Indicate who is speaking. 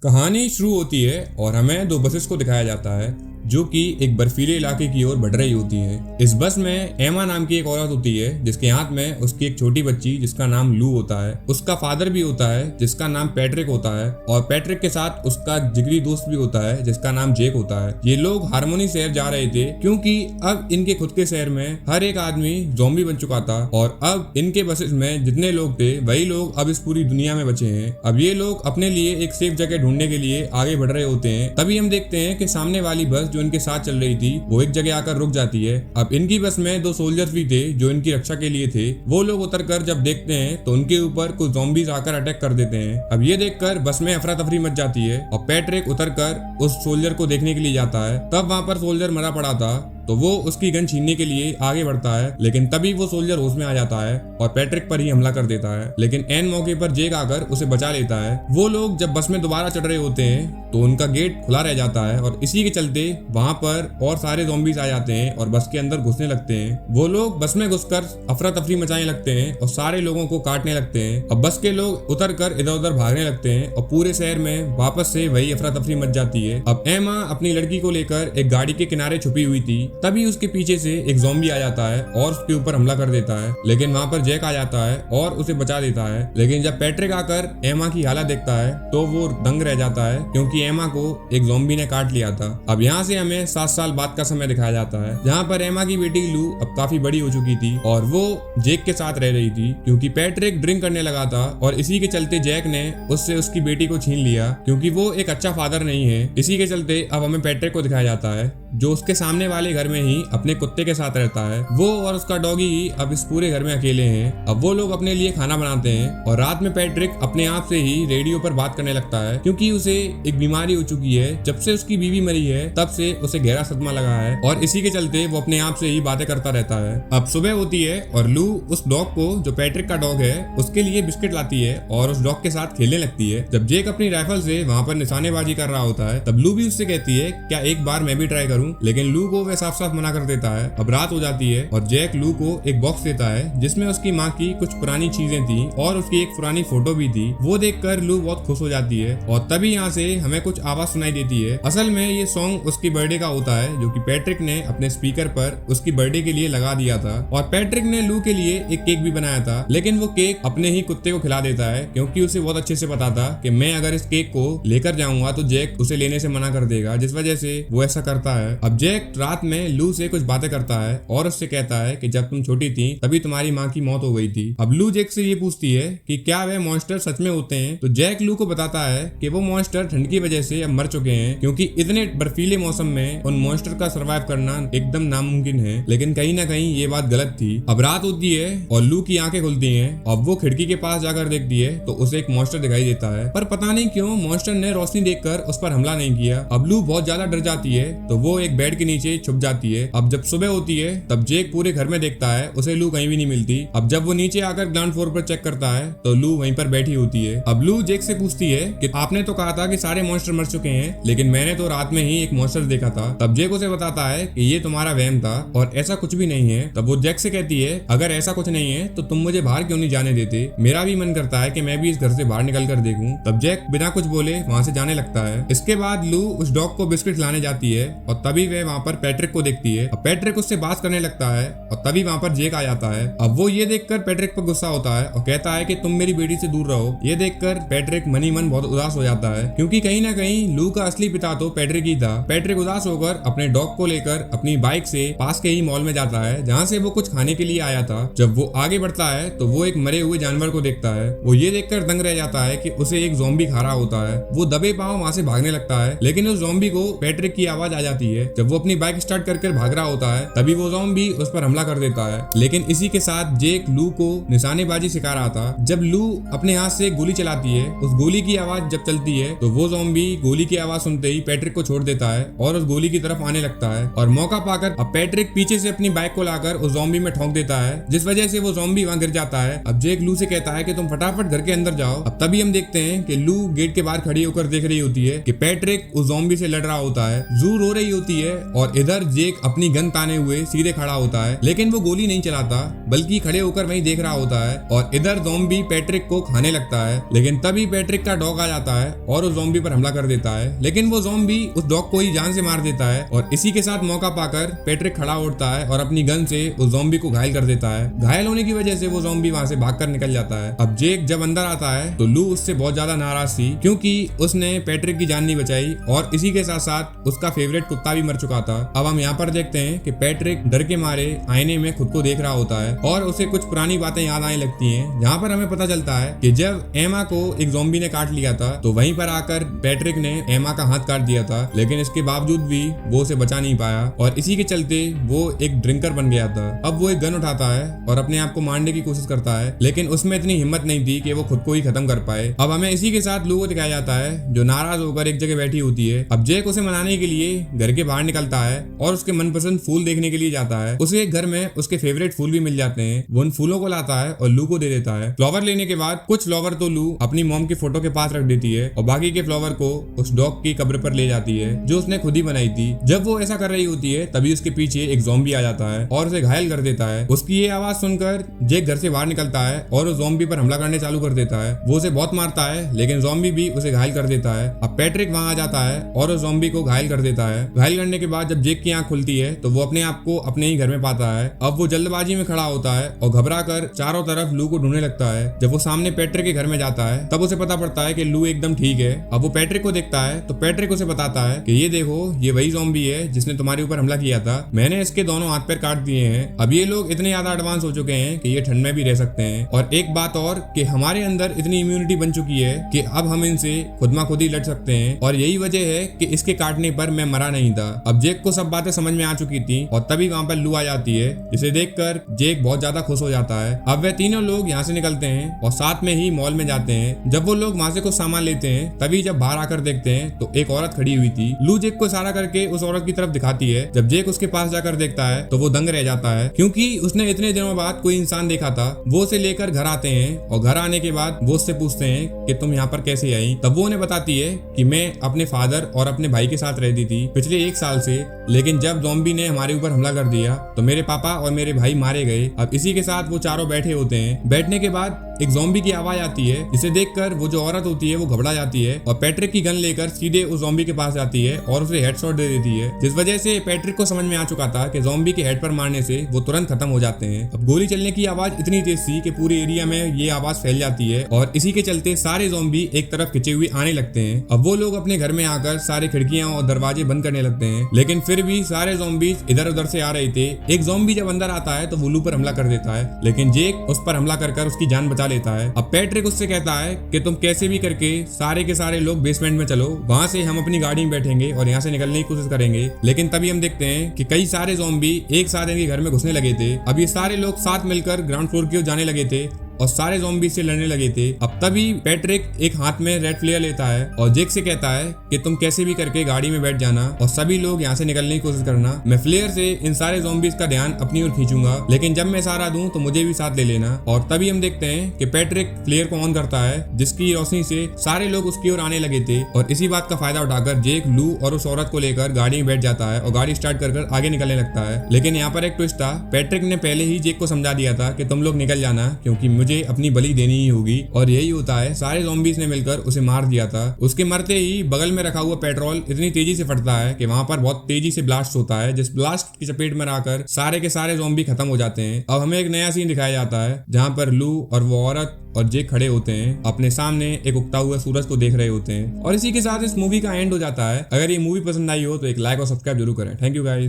Speaker 1: कहानी शुरू होती है और हमें दो बसेस को दिखाया जाता है जो कि एक बर्फीले इलाके की ओर बढ़ रही होती हैं। इस बस में एमा नाम की एक औरत होती है जिसके हाथ में उसकी एक छोटी बच्ची जिसका नाम लू होता है। उसका फादर भी होता है जिसका नाम पैट्रिक होता है और पैट्रिक के साथ उसका जिगरी दोस्त भी होता है जिसका नाम जेक होता है। ये लोग हार्मोनी शहर जा रहे थे क्योंकि अब इनके खुद के शहर में हर एक आदमी ज़ॉम्बी बन चुका था और अब इनके बसेस में जितने लोग थे वही लोग अब इस पूरी दुनिया में बचे हैं। अब ये लोग अपने लिए एक सेफ जगह ढूंढने के लिए आगे बढ़ रहे होते हैं। तभी हम देखते हैं कि सामने वाली बस जो इनके साथ चल रही थी वो एक जगह आकर रुक जाती है। अब इनकी बस में दो सोल्जर्स भी थे जो इनकी रक्षा के लिए थे। वो लोग उतरकर जब देखते हैं तो उनके ऊपर कुछ ज़ॉम्बीज आकर अटैक कर देते हैं। अब ये देखकर बस में अफरा तफरी मच जाती है और पैट्रिक उतरकर उस सोल्जर को देखने के लिए जाता है। तब वहां पर सोल्जर मरा पड़ा था तो वो उसकी गन छीनने के लिए आगे बढ़ता है, लेकिन तभी वो सोल्जर होश में आ जाता है और पैट्रिक पर ही हमला कर देता है। लेकिन एन मौके पर जेक आकर उसे बचा लेता है। वो लोग जब बस में दोबारा चढ़ रहे होते हैं तो उनका गेट खुला रह जाता है और इसी के चलते वहां पर और सारे ज़ॉम्बीज आ जाते हैं और बस के अंदर घुसने लगते हैं। वो लोग बस में घुसकर अफरा तफरी मचाने लगते हैं और सारे लोगों को काटने लगते हैं। अब बस के लोग उतर कर इधर उधर भागने लगते हैं और पूरे शहर में वापस से वही अफरा तफरी मच जाती है। अब एमा अपनी लड़की को लेकर एक गाड़ी के किनारे छुपी हुई थी, तभी उसके पीछे से एक ज़ॉम्बी आ जाता है और उसके ऊपर हमला कर देता है। लेकिन वहां पर जैक आ जाता है और उसे बचा देता है। लेकिन जब पैट्रिक आकर एमा की हालत देखता है तो वो दंग रह जाता है क्योंकि एमा को एक ज़ॉम्बी ने काट लिया था। अब यहाँ से हमें 7 साल बाद का समय दिखाया जाता है जहाँ पर एमा की बेटी लू अब काफी बड़ी हो चुकी थी और वो जेक के साथ रह रही थी क्योंकि पैट्रिक ड्रिंक करने लगा था और इसी के चलते जैक ने उससे उसकी बेटी को छीन लिया क्योंकि वो एक अच्छा फादर नहीं है। इसी के चलते अब हमें पैट्रिक को दिखाया जाता है जो उसके सामने वाले घर में ही अपने कुत्ते के साथ रहता है। वो और उसका डॉगी ही अब इस पूरे घर में अकेले हैं। अब वो लोग अपने लिए खाना बनाते हैं और रात में पैट्रिक अपने आप से ही रेडियो पर बात करने लगता है क्योंकि उसे एक बीमारी हो चुकी है। जब से उसकी बीवी मरी है तब से उसे गहरा सदमा लगा है और इसी के चलते वो अपने आप से ही बातें करता रहता है। अब सुबह होती है और लू उस डॉग को जो पैट्रिक का डॉग है उसके लिए बिस्किट लाती है और उस डॉग के साथ खेलने लगती है। जब जेक अपनी राइफल से वहां पर निशानेबाजी कर रहा होता है तब लू भी उससे कहती है क्या एक बार मैं भी ट्राई करूं, लेकिन लू को वह साफ साफ मना कर देता है। अब रात हो जाती है और जैक लू को एक बॉक्स देता है जिसमें उसकी माँ की कुछ पुरानी चीजें थी और उसकी एक पुरानी फोटो भी थी। वो देखकर लू बहुत खुश हो जाती है और तभी यहाँ से हमें कुछ आवाज सुनाई देती है। असल में ये सॉन्ग उसकी बर्थडे का होता है जो कि पैट्रिक ने अपने स्पीकर पर उसकी बर्थडे के लिए लगा दिया था और पैट्रिक ने लू के लिए एक केक भी बनाया था, लेकिन वो केक अपने ही कुत्ते को खिला देता है क्योंकि उसे बहुत अच्छे से पता था कि मैं अगर इस केक को लेकर जाऊंगा तो जैक उसे लेने से मना कर देगा, जिस वजह से वो ऐसा करता है। अब जैक रात में लू से कुछ बातें करता है और उससे कहता है कि जब तुम छोटी थी तभी तुम्हारी माँ की मौत हो गई थी। अब लू जैक से ये पूछती है कि क्या वह मॉन्स्टर सच में होते हैं, तो जैक लू को बताता है कि वो मॉन्स्टर ठंड की वजह से अब मर चुके हैं क्योंकि इतने बर्फीले मौसम में उन मॉन्स्टर का सर्वाइव करना एकदम नामुमकिन है। लेकिन कहीं ना कहीं ये बात गलत थी। अब रात होती है और लू की आंखें खुलती हैं। अब वो खिड़की के पास जाकर देखती है तो उसे एक मॉन्स्टर दिखाई देता है, पर पता नहीं क्यों मॉन्स्टर ने रोशनी देखकर उस पर हमला नहीं किया। अब लू बहुत ज्यादा डर जाती है तो वो एक बेड के नीचे छुप जाती है। अब जब सुबह होती है तब जेक पूरे घर में देखता है, उसे लू कहीं भी नहीं मिलती। अब जब वो नीचे आकर ग्राउंड फ्लोर पर चेक करता है तो लू वहीं पर बैठी होती है। अब लू जेक से पूछती है कि आपने तो कहा था कि सारे मॉन्स्टर मर चुके हैं, लेकिन मैंने तो रात में ही एक मॉन्स्टर देखा था। तब जेक उसे बताता है कि ये तुम्हारा वहम था और ऐसा कुछ भी नहीं है। तब वो जेक से कहती है अगर ऐसा कुछ नहीं है तो तुम मुझे बाहर क्यों नहीं जाने देते, मेरा भी मन करता है कि मैं भी इस घर से बाहर निकल कर देखूं। तब जेक बिना कुछ बोले वहां से जाने लगता है। इसके बाद लू उस डॉग को बिस्किट लाने जाती है और तभी वह वहां पर पैट्रिक को देखती है। पैट्रिक उससे बात करने लगता है और तभी वहां पर जेक आ जाता है। अब वो ये देखकर पैट्रिक पर गुस्सा होता है और कहता है कि तुम मेरी बेटी से दूर रहो। ये देखकर पैट्रिक मनी मन बहुत उदास हो जाता है क्योंकि कहीं ना कहीं लू का असली पिता तो पैट्रिक ही था। पैट्रिक उदास होकर अपने डॉग को लेकर अपनी बाइक से पास के ही मॉल में जाता है जहाँ से वो कुछ खाने के लिए आया था। जब वो आगे बढ़ता है तो वो एक मरे हुए जानवर को देखता है। वो ये देखकर दंग रह जाता है कि उसे एक ज़ॉम्बी खा रहा होता है। वो दबे पांव वहां से भागने लगता है, लेकिन उस ज़ॉम्बी को पैट्रिक की आवाज आ जाती है। जब वो अपनी बाइक स्टार्ट कर भाग रहा होता है तभी वो ज़ॉम्बी उस पर हमला कर देता है, लेकिन इसी के साथ जेक लू को निशानेबाजी सिखा रहा था। जब लू अपने हाथ से गोली चलाती है, उस गोली की आवाज जब चलती है तो वो ज़ॉम्बी गोली की आवाज सुनते ही पैट्रिक को छोड़ देता है और उस गोली की तरफ आने लगता है और मौका पाकर अब पैट्रिक पीछे से अपनी बाइक को लाकर उस ज़ॉम्बी में ठोक देता है, जिस वजह से वो ज़ॉम्बी वहां गिर जाता है। अब जेक लू से कहता है कि तुम फटाफट घर के अंदर जाओ। अब तभी हम देखते हैं कि लू गेट के बाहर खड़ी होकर देख रही होती है कि पैट्रिक उस ज़ॉम्बी से लड़ रहा होता है। जू रो रही होती है और इधर जेक अपनी गन ताने हुए सीधे खड़ा होता है, लेकिन वो गोली नहीं चलाता बल्कि खड़े होकर वहीं देख रहा होता है और इधर ज़ॉम्बी पैट्रिक को खाने लगता है। लेकिन तभी पैट्रिक का डॉग आ जाता है और उस ज़ॉम्बी पर हमला कर देता है, लेकिन वो ज़ॉम्बी उस डॉग को ही जान से मार देता है और इसी के साथ मौका पाकर पैट्रिक खड़ा उठता है और अपनी गन से उस ज़ॉम्बी को घायल कर देता है। घायल होने की वजह से वो ज़ॉम्बी वहां से भागकर निकल जाता है। अब जेक जब अंदर आता है तो लू उससे बहुत ज्यादा नाराज थी क्योंकि उसने पैट्रिक की जान नहीं बचाई और इसी के साथ साथ उसका फेवरेट कुत्ता भी मर चुका था। अब हम यहाँ पर देखते हैं कि पैट्रिक डर के मारे आईने में खुद को देख रहा होता है और उसे कुछ पुरानी बातें याद आने लगती हैं। जहाँ पर हमें पता चलता है कि जब एमा को एक ज़ॉम्बी ने काट लिया था तो वहीं पर आकर पैट्रिक ने एमा का हाथ काट दिया था, लेकिन इसके बावजूद भी वो उसे बचा नहीं पाया और इसी के चलते वो एक ड्रिंकर बन गया था। अब वो एक गन उठाता है और अपने आप को मारने की कोशिश करता है, लेकिन उसमें इतनी हिम्मत नहीं थी कि वो खुद को ही खत्म कर पाए। अब हमें इसी के साथ लू को दिखाया जाता है जो नाराज होकर एक जगह बैठी होती है। अब जेक उसे मनाने के लिए घर के बाहर निकलता है और उसके मनपसंद फूल देखने के लिए जाता है। उसे एक घर में उसके फेवरेट फूल भी मिल जाते हैं। वो उन फूलों को लाता है और लू को दे देता है। फ्लावर लेने के बाद कुछ फ्लावर तो लू अपनी मॉम की फोटो के पास रख देती है और बाकी के फ्लावर को उस डॉग की कब्र पर ले जाती है जो उसने खुद ही बनाई थी। जब वो ऐसा कर रही होती है तभी उसके पीछे एक ज़ॉम्बी आ जाता है और उसे घायल कर देता है। उसकी ये आवाज सुनकर जेक घर से बाहर निकलता है और उस ज़ॉम्बी पर हमला करने चालू कर देता है। वो उसे बहुत मारता है, लेकिन ज़ॉम्बी भी उसे घायल कर देता है। अब पैट्रिक वहां आ जाता है और उस ज़ॉम्बी को घायल कर देता है। घायल करने के बाद जब जेक की आंख खुलती है तो वो अपने आप को अपने ही घर में पाता है। अब वो जल्दबाजी में खड़ा होता है और घबरा कर चारों तरफ लू को ढूंढने लगता है। जब वो सामने पैट्रिक के घर में जाता है तब उसे पता पड़ता है कि लू एकदम ठीक है। अब वो पैट्रिक को देखता है तो पैट्रिक उसे बताता है कि ये देखो, ये वही ज़ॉम्बी है जिसने तुम्हारे ऊपर हमला किया था। मैंने इसके दोनों हाथ पैर काट दिए हैं। अब ये लोग इतने ज्यादा एडवांस हो चुके हैं कि ये ठंड में भी रह सकते हैं। और एक बात और कि हमारे अंदर इतनी इम्यूनिटी बन चुकी है कि अब हम इनसे खुद मा खुद ही लड़ सकते हैं और यही वजह है कि इसके काटने पर मैं मरा नहीं था। अब जेक को सब बातें समझ में आ चुकी थी और तभी वहाँ पर लू आ जाती है, जिसे देखकर जेक बहुत ज्यादा खुश हो जाता है। अब वे तीनों लोग यहाँ से निकलते हैं और साथ में ही मॉल में जाते हैं। जब वो लोग वहाँ से कुछ सामान लेते हैं तभी जब बाहर आकर देखते हैं तो एक औरत खड़ी हुई थी। लू जेक को इशारा करके उस औरत की तरफ दिखाती है। जब जेक उसके पास जाकर देखता है तो वो दंग रह जाता है क्योंकि उसने इतने दिनों बाद कोई इंसान देखा था। वो उसे लेकर घर आते हैं और घर आने के बाद वो उससे पूछते हैं कि तुम यहाँ पर कैसे आई। तब वो उन्हें बताती है कि मैं अपने फादर और अपने भाई के साथ रहती थी पिछले 1 साल से, लेकिन जब ज़ॉम्बी ने हमारे ऊपर हमला कर दिया तो मेरे पापा और मेरे भाई मारे गए। अब इसी के साथ वो चारों बैठे होते हैं। बैठने के बाद एक ज़ॉम्बी की आवाज आती है, जिसे देखकर वो जो औरत होती है वो घबरा जाती है और पैट्रिक की गन लेकर सीधे उस ज़ॉम्बी के पास जाती है और उसे हेडशॉट दे देती है, जिस वजह से पैट्रिक को समझ में आ चुका था कि ज़ॉम्बी के हेड पर मारने से वो तुरंत खत्म हो जाते हैं। अब गोली चलने की आवाज इतनी तेज थी कि पूरे एरिया में ये आवाज फैल जाती है और इसी के चलते सारे ज़ॉम्बी एक तरफ खिंचे हुए आने लगते हैं। अब वो लोग अपने घर में आकर सारे खिड़कियां और दरवाजे बंद करने लगते हैं, लेकिन फिर भी सारे ज़ॉम्बी इधर उधर से आ रहे थे। एक ज़ॉम्बी जब अंदर आता है तो वो लू पर हमला कर देता है, लेकिन जेक उस पर हमला कर उसकी जान बचा लेता है। अब पैट्रिक उससे कहता है कि तुम कैसे भी करके सारे के सारे लोग बेसमेंट में चलो, वहां से हम अपनी गाड़ी में बैठेंगे और यहाँ से निकलने की कोशिश करेंगे। लेकिन तभी हम देखते हैं कि कई सारे ज़ॉम्बी एक साथ इनके घर में घुसने लगे थे। अब ये सारे लोग साथ मिलकर ग्राउंड फ्लोर की ओर जाने लगे थे और सारे ज़ॉम्बी से लड़ने लगे थे। अब तभी पैट्रिक एक हाथ में रेड फ्लेयर लेता है और जेक से कहता है कि तुम कैसे भी करके गाड़ी में बैठ जाना और सभी लोग यहाँ से निकलने की कोशिश करना। मैं फ्लेयर से इन सारे ज़ॉम्बीज का ध्यान अपनी ओर खींचूंगा, लेकिन जब मैं सहारा दूं तो मुझे भी साथ ले लेना। और तभी हम देखते हैं कि पैट्रिक फ्लेयर को ऑन करता है, जिसकी रोशनी से सारे लोग उसकी ओर आने लगे थे और इसी बात का फायदा उठाकर जेक लू और उस औरत को लेकर गाड़ी में बैठ जाता है और गाड़ी स्टार्ट कर आगे निकलने लगता है। लेकिन यहाँ पर एक ट्विस्ट था, पैट्रिक ने पहले ही जेक को समझा दिया था कि तुम लोग निकल जाना क्योंकि मुझे अपनी बलि देनी ही होगी। और यही होता है, सारे ज़ॉम्बीज ने मिलकर उसे मार दिया था। उसके मरते ही बगल में रखा हुआ पेट्रोल इतनी तेजी से फटता है कि वहां पर बहुत तेजी से ब्लास्ट होता है, जिस ब्लास्ट की चपेट में आकर सारे के सारे ज़ॉम्बी खत्म हो जाते हैं। अब हमें एक नया सीन दिखाया जाता है जहां पर लू और वो औरत और जेक खड़े होते हैं, अपने सामने एक उगता हुआ सूरज को देख रहे होते हैं। और इसी के साथ इस मूवी का एंड हो जाता है। अगर ये मूवी पसंद आई हो तो एक लाइक और सब्सक्राइब जरूर करें। Thank you guys.